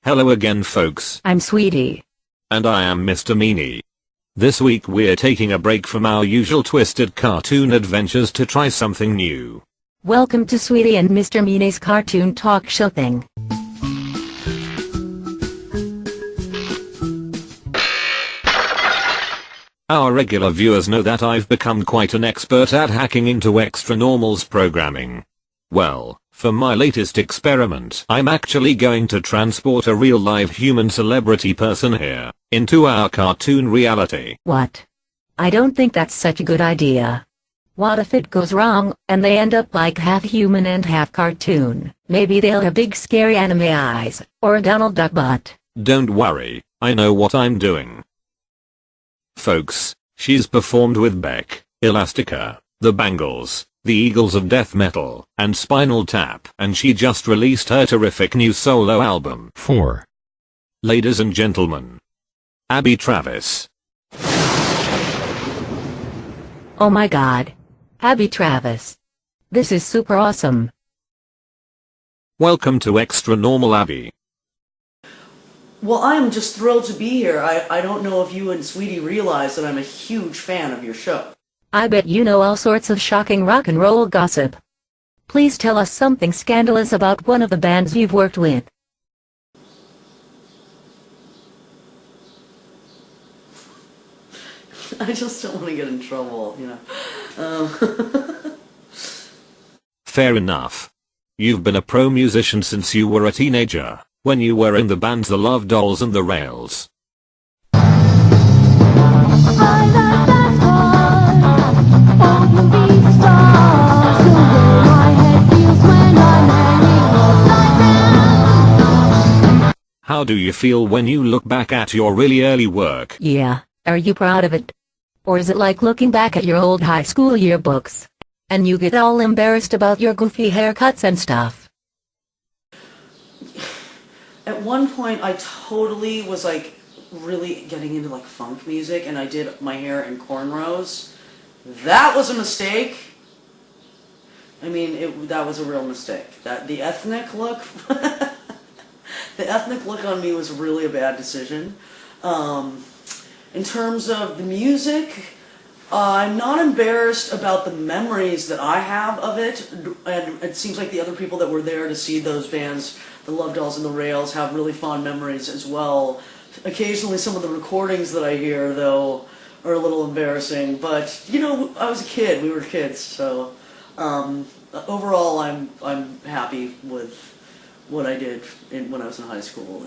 Hello again folks. I'm Sweetie. And I am Mr. Meanie. This week we're taking a break from our usual twisted cartoon adventures to try something new. Welcome to Sweetie and Mr. Meanie's cartoon talk show thing. Our regular viewers know that I've become quite an expert at hacking into Extra Normal's programming. Well, for my latest experiment, I'm actually going to transport a real live human celebrity person here into our cartoon reality. What? I don't think that's such a good idea. What if it goes wrong, and they end up like half human and half cartoon? Maybe they'll have big scary anime eyes, or a Donald Duck butt. Don't worry, I know what I'm doing. Folks, she's performed with Beck, Elastica, the Bangles, the Eagles of Death Metal, and Spinal Tap, and she just released her terrific new solo album. 4. Ladies and gentlemen, Abby Travis. Oh my god. Abby Travis. This is super awesome. Welcome to Extra Normal Abby. Well, I'm just thrilled to be here. I don't know if you and Sweetie realize that I'm a huge fan of your show. I bet you know all sorts of shocking rock and roll gossip. Please tell us something scandalous about one of the bands you've worked with. I just don't want to get in trouble, you know. Fair enough. You've been a pro musician since you were a teenager, when you were in the bands The Love Dolls and The Rails. How do you feel when you look back at your really early work? Yeah, are you proud of it? Or is it like looking back at your old high school yearbooks, and you get all embarrassed about your goofy haircuts and stuff? At one point, I totally was like really getting into like funk music, and I did my hair in cornrows. That was a mistake. I mean, that was a real mistake. The ethnic look, the ethnic look on me was really a bad decision. In terms of the music, I'm not embarrassed about the memories that I have of it, and it seems like the other people that were there to see those bands, the Love Dolls and the Rails, have really fond memories as well. Occasionally some of the recordings that I hear, though, are a little embarrassing, but, you know, I was a kid, we were kids, so overall I'm happy with what I did when I was in high school.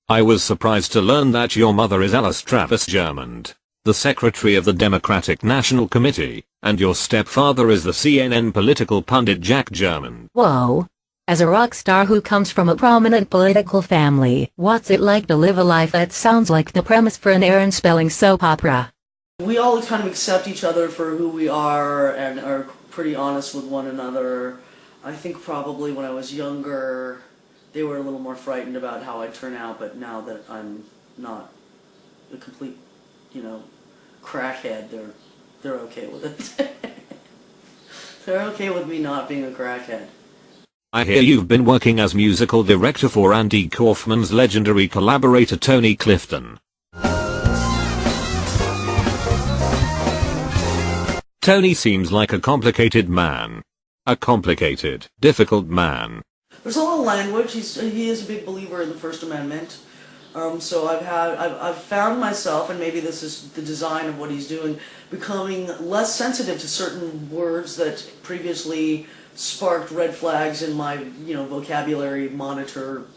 I was surprised to learn that your mother is Alice Travis Germond, the secretary of the Democratic National Committee, and your stepfather is the CNN political pundit Jack Germond. Whoa. As a rock star who comes from a prominent political family, what's it like to live a life that sounds like the premise for an Aaron Spelling soap opera? We all kind of accept each other for who we are and are pretty honest with one another. I think probably when I was younger, they were a little more frightened about how I'd turn out, but now that I'm not a complete, you know, crackhead, they're okay with it. They're okay with me not being a crackhead. I hear you've been working as musical director for Andy Kaufman's legendary collaborator Tony Clifton. Tony seems like a complicated man. A complicated, difficult man. There's a lot of language. He is a big believer in the First Amendment. So I've found myself, and maybe this is the design of what he's doing, becoming less sensitive to certain words that previously sparked red flags in my, vocabulary monitoring.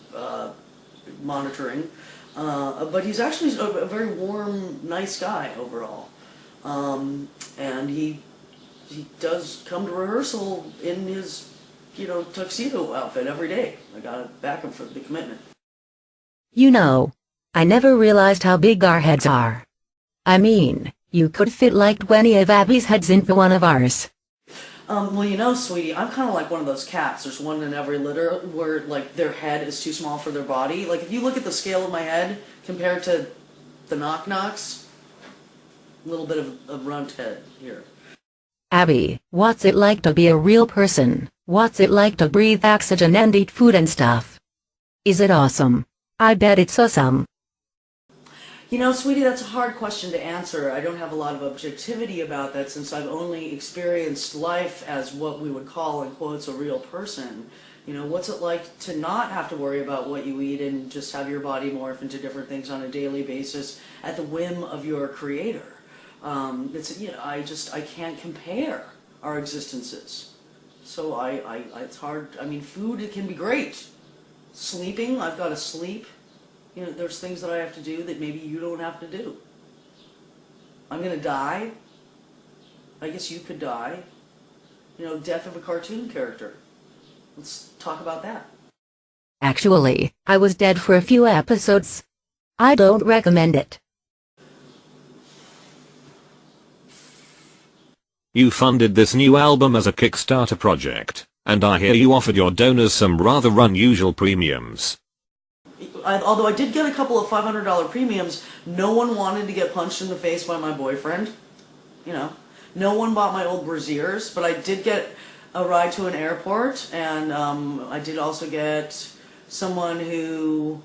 But he's actually a very warm, nice guy overall. And he does come to rehearsal in his, tuxedo outfit every day. I gotta back him for the commitment. You know, I never realized how big our heads are. I mean, you could fit like 20 of Abby's heads into one of ours. Well, sweetie, I'm kind of like one of those cats. There's one in every litter where, like, their head is too small for their body. Like, if you look at the scale of my head compared to the knock-knocks, a little bit of a runt head here. Abby, what's it like to be a real person? What's it like to breathe oxygen and eat food and stuff? Is it awesome? I bet it's awesome. You know, sweetie, that's a hard question to answer. I don't have a lot of objectivity about that since I've only experienced life as what we would call, in quotes, a real person. You know, what's it like to not have to worry about what you eat and just have your body morph into different things on a daily basis at the whim of your creator? I can't compare our existences. So it's hard. I mean, food, it can be great. Sleeping, I've got to sleep. You know, there's things that I have to do that maybe you don't have to do. I'm going to die. I guess you could die. You know, death of a cartoon character. Let's talk about that. Actually, I was dead for a few episodes. I don't recommend it. You funded this new album as a Kickstarter project, and I hear you offered your donors some rather unusual premiums. Although I did get a couple of $500 premiums, no one wanted to get punched in the face by my boyfriend. You know, no one bought my old brassieres, but I did get a ride to an airport, and I did also get someone who,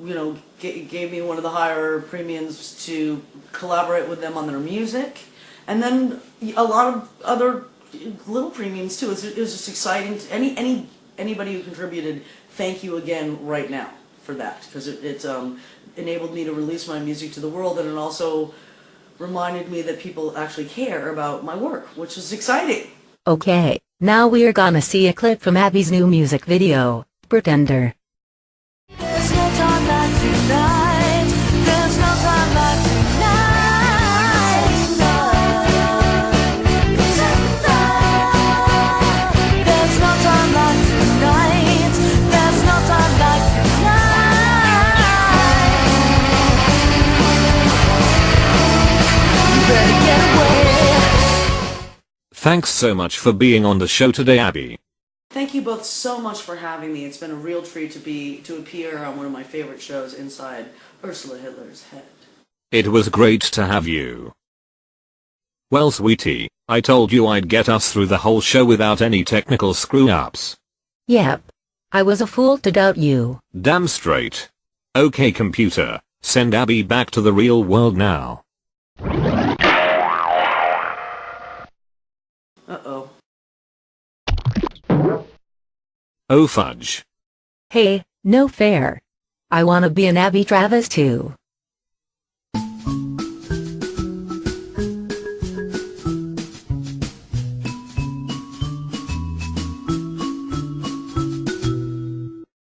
you know, gave me one of the higher premiums to collaborate with them on their music, and then a lot of other little premiums too. It was just exciting. Anybody who contributed, thank you again right now for that, because it enabled me to release my music to the world, and it also reminded me that people actually care about my work, which is exciting. Okay, now we're gonna see a clip from Abby's new music video, Pretender. There's no time like tonight. There's no time like tonight. There's no time like tonight. There's no time like tonight. You better get away. Thanks so much for being on the show today, Abby. Thank you both so much for having me. It's been a real treat to appear on one of my favorite shows inside Ursula Hitler's head. It was great to have you. Well, sweetie, I told you I'd get us through the whole show without any technical screw-ups. Yep. I was a fool to doubt you. Damn straight. Okay, computer, send Abby back to the real world now. Uh-oh. Oh fudge. Hey, no fair. I wanna be an Abby Travis too.